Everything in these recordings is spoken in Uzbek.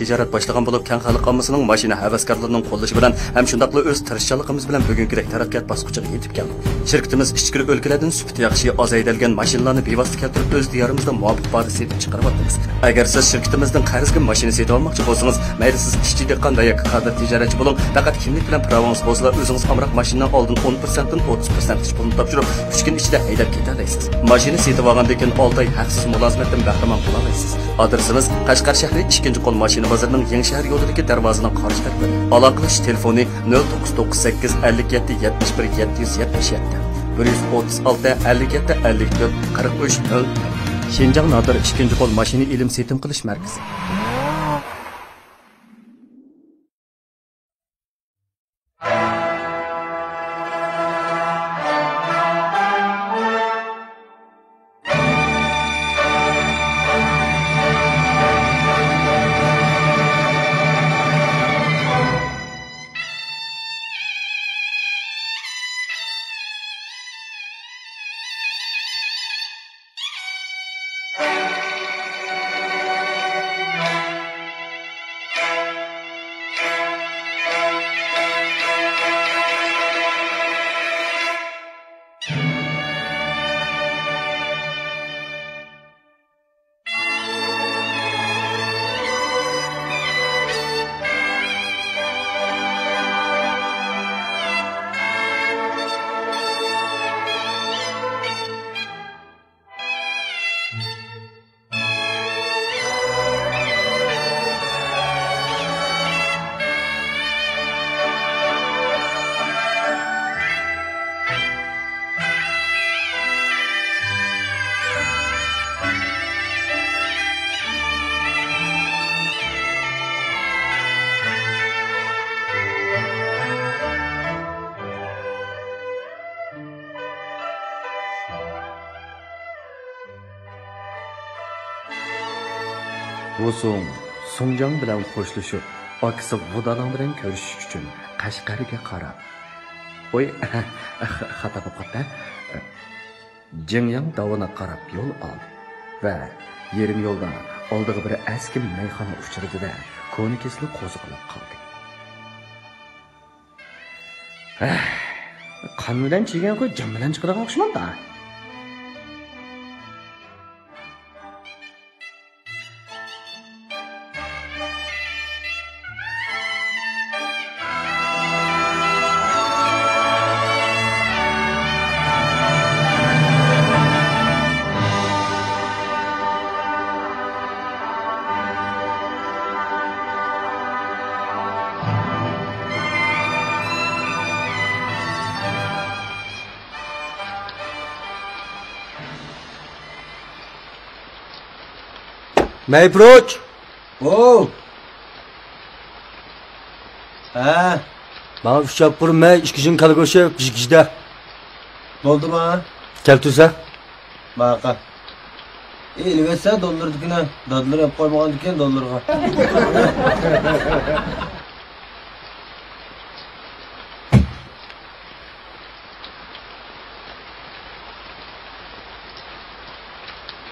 tijorat boshlagan bo'lib, keng xalq ommasining mashina havaskorlarining qo'llashi bilan ham shundaqla o'z tirishchanligimiz bilan bugungidek taraqqiyot bosqichiga yetib keldik. Shirkatimiz ichki o'lkalardan sifati yaxshi ozaydilgan mashinalarni bevosita keltirib o'z diyorimizda muvofiq bahada sotib chiqaryapmiz. Agar siz shirkatimizdan qarzga mashina sotib olmoqchi bo'lsangiz, mayli siz ishchi dehqon yoki qadr tijoratchi bo'ling, faqat kimlik bilan pravongiz bo'lsa, o'zingiz amroq mashinadan oldin 10% dan 30% pulni topshirib, 3 kun ichida haydab keta olasiz. Mashina sotib olgandan keyin 6 oy haqsiz mulozimatdan bahramon bo'la olasiz. Adresimiz Qashqar shahri 2-qo'l mashina bozorining Yangishahar yo'lidagi darvozaning qarshi tarafida. Aloqalash telefoni 0998 57 71 777 136 57 54 43 0. Şinjan Nadir 2-qo'l mashina ilm setim qilish markazi. So'ng Songjang bilan qo'shilishib, akasi Vudalang bilan ko'rishish uchun Qashqarga qarab. Voy, xato bo'lib qoldi. Jingyang dovona qarab yo'l oldi va yarim yo'lda oldiga bir eski mayxona uchirdi-da, ko'nikesli qo'ziqlab qoldi. Qon bilan chegan qo'y jim bilan chiqadigan o'xshamadi. Mayproch. Oh. Bana uçak kurmay, işkişin kalgoşu, gijgijda. Doldu mu? Keltürse. Baka. Elbette dollar dikine. Dadlar yap koymagan diken dollarga.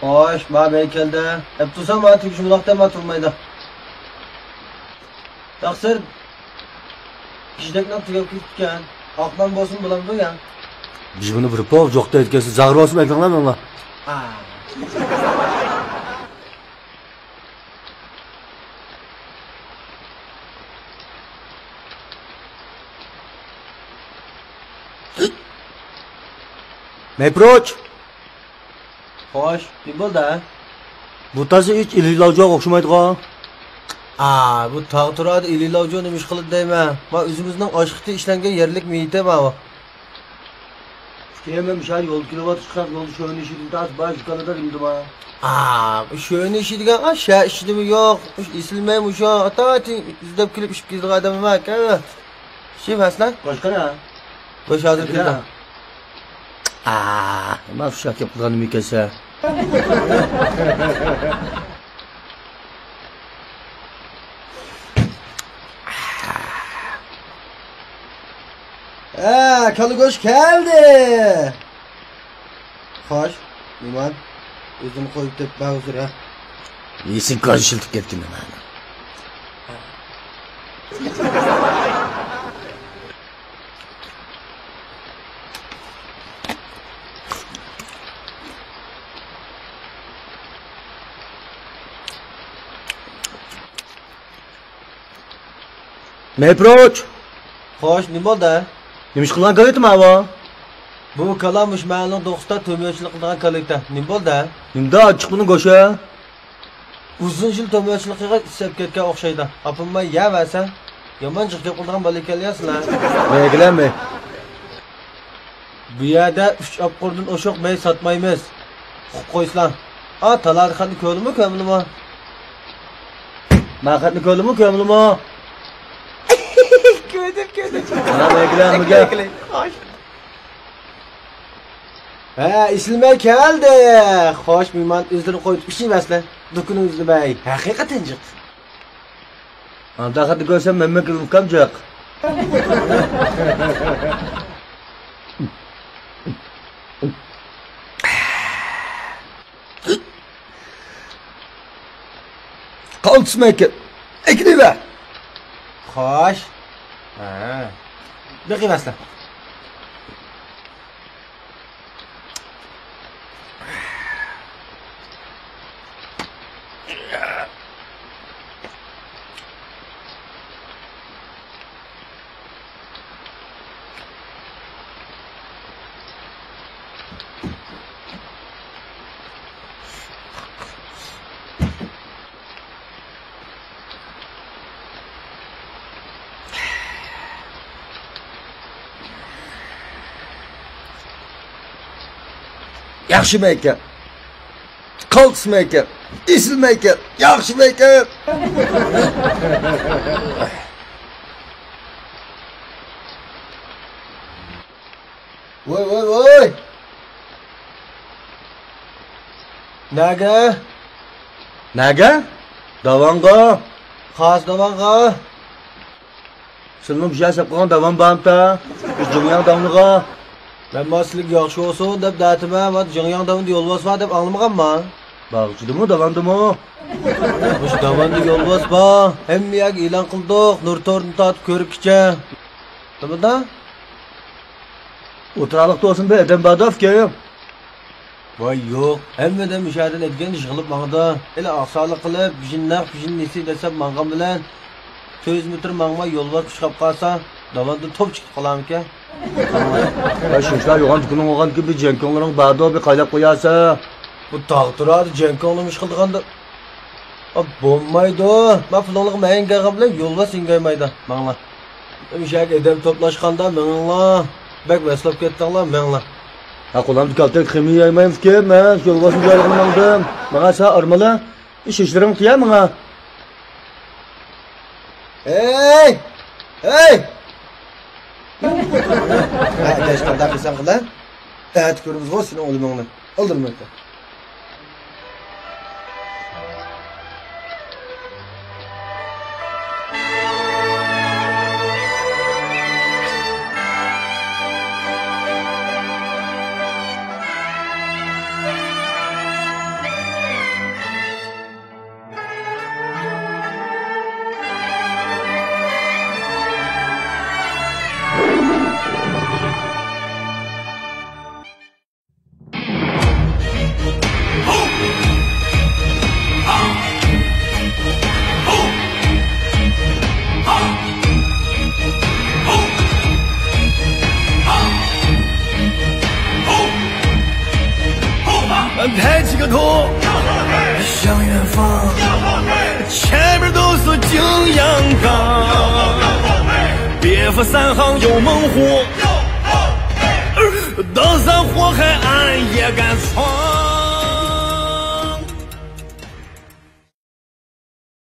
Hoş, bana bey geldi. Hep tutsam bana tük şumlakta mı turmaydı. Taksir. Kişidek ne tükep gitken. Aklan bozun bulan bu ya. Biz bunu bir pov, yokta etkisi. Zağır olsun ekranlar mı? Mayproch. Hoş, bir bol da. Bu tarzı hiç ililavcıya okşamaydı. Bu tağturada ililavcı demiş kılık deyme. Bak üzümüzden aşkıtı işlengen yerlik miyite bak. Hemen şahar yol kilovatı çıkar, yol şöyle işitip de az baş yukarıda rimdi bak. Şöyle işitigen aşağı işiti mi yok. İsilmeyim uşağı. Atati yüzdep kilip işip gizli adamı bak. Şey vaslan? Başka ne? Başadır kilden. Ama uşak yapılanı mükese. Kalı hoş geldi. Hoş. İman. Özümü koyup tep bağızır ha. İyisin karışıldık ettin hemen. Meproç. Hoş, ne bo'ldi? Nimish qilgan kalaytmi ava? Bu kalamış ma'lum 9'da tömörçülük qilgan kalayta. Ne bo'ldi? Nimda ochiq buni go'sha? Uzun yil tömörçülük qilgan isab ketgan o'xshaydi. Apimma yavasa. Yomon chiqib qilgan bola kelyapsizlar. Belgilanmay. Bu yerda 3 opqurdan o'shoq may sotmaymiz. Qo'ysizlar. Talar xatni ko'rimi ko'mlimi? Maqatni ko'rimi ko'mlimi? Ko'rdim. Ana belgilanmagan. İslimay keldi. Xo'sh, mehmon o'zini qo'yib ishlaymaslar. Dukuni Islimay. Haqiqatan jiq. Anda xatni ko'rsam menga qilib jiq. Qalsmayken. Ekliba. Xo'sh. Beqimaslar. Yaxshi ekan. Qalsmi ekan. Esilmi ekan. Yaxshi ekan. Voy. Naga? Davonga. Xos davonga. Silmim yashab qolgan davom bormi-ta? Jingyang davniga. Ben maslik yaxshi olsun deb datima va jingyang davonda yo'l bosma deb anglamaganman. Bag'chidimi, davondimi? Mush davonda yo'l bosma. Hammaga e'lon qildik. Nur torni tatib ko'rib kicha. Nimada? O'tiraliqda olsin be, adam badovga. Voy yo'q. Hammadan mushahadan etgan ish qilib mangda. Ila oqsonlik qilib, bijin nesi desam mangam bilan 100 metr mangma yo'lbos chiqib qolsa, davonda top chiqib qolamika. Shuncha yo'g'on kuning olgan gibi jenkonlaring badov qaylab qo'yasa. Bu tog' turadi jenkonlar ish qilganda. Bo'lmaydi. Men pulinglik menga bilan yo'lbos singaymaydi. Mangla. Mushaga edam to'plashganda minglar. Bak vaslab ketdinglar minglar. Qo'limda kaltak ximiya yemaymiz-ki, men yo'lbosni joylagandim. Menga sa armala ish ishlaring qiya menga. Hey! Arkadaşlar da kısan kılan. Evet körümüz olsun oğlum onu. Öldürmekte.抬起个头，向远方，前面都是景阳冈，别府三行有猛虎，登山火海俺也敢闯。